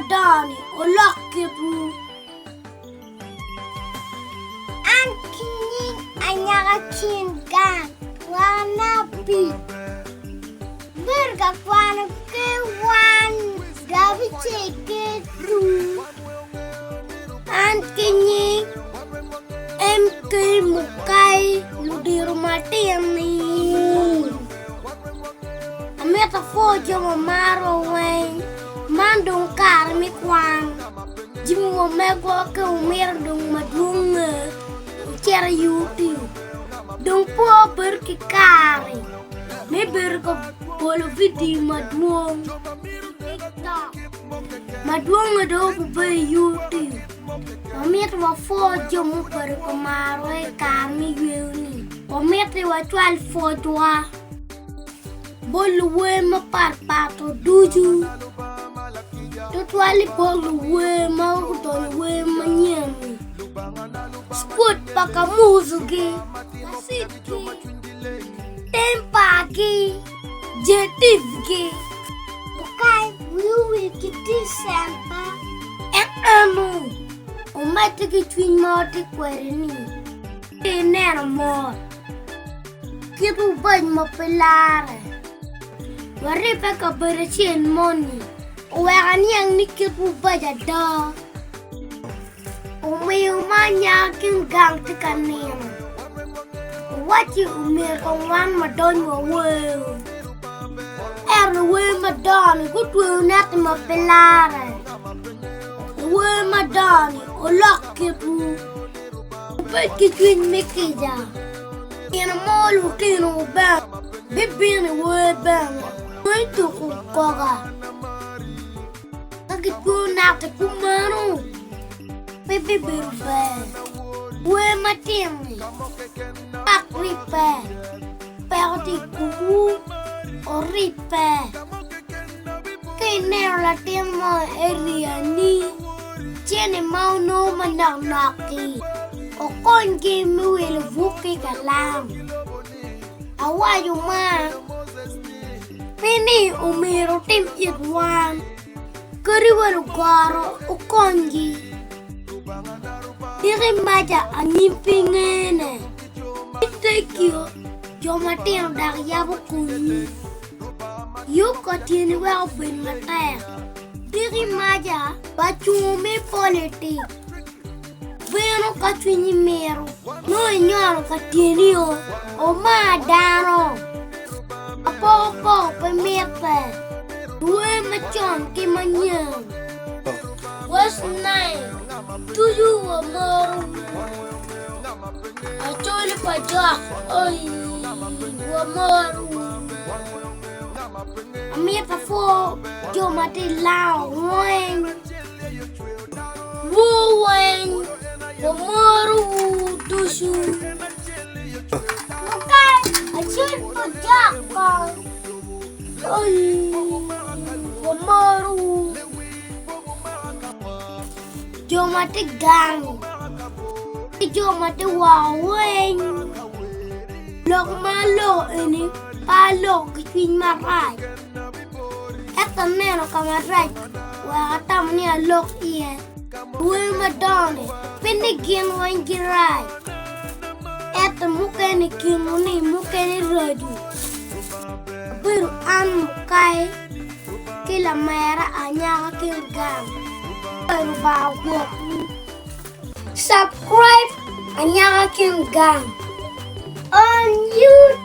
madani olak Kitwu. Ankinying anyaka chingan wana pi. Berga kwana ke wan gabi cheke ru. Ankinying MK mukai ludi rumati ani. Ameta fojo mamaro weng mandong kar mi kwan. Jimu mego ke umir dong madung cara YouTube. Dong po berkikari. Maber ko bolo video madung TikTok. Madung do ko be YouTube. Amir wa fojo mo per ko maro e kami yuni. Amir wa 12 fojo wa. Bolu we ma parpato duju. Tutwali bolu we ma udon we ma nyemi. Skut pa Kamuzu ge, Kasiti, Tempah ge, Zetive ge. Okay, we will get this sample. Omede ge twin moti kwerini. Nena mo. Kitwu bany mo pelare. Waripe ka beresin moni. Uwekan yang ni Kitwu baja da. Umanya king gang tikanin. Wachi umir kong wan madon wa wew. We madoni Kitwu nati ma pelare. We madoni olak Kitwu. Upet kitwin mikija. Ina molu tino bang. Bibini we bang. Wento kukoga. Kitwu nati kumano. Baby berbe, we matimi, akripe, perdi kubu, oripe. Kene la tema eriani, tiene mau no manaki. O kongi muil vuki kalam. Awayu ma, pini umiro tim itwan. Keriwaru garo o kongi. Diri maja anyimpingene. Itekyo jomati yang dari yabu kuni. Yuko tiene wel bin mater. Diri maja bacume politik. Veno katwini meru. No nyoro katieni o madaro. Apo pemepe. Due macam kimanyang. What's nine? Do you more? I told you for Jack. Oh, more. I'm here for your mati lao. Wang. Woo wang. More. Do you? Okay. I told you for Jack. Oh, more. Jomati gang, jomati waweng. Lok malo ini palo kitwin marai. Eta neno kamarai, wakata mnia lok iye. Due madone, pinigin wangirai. Eta mukeni kimuni mukeni radu. Biru an mukai, kila mera anyaka kilgang. Subscribe Anyaka King Gang on YouTube.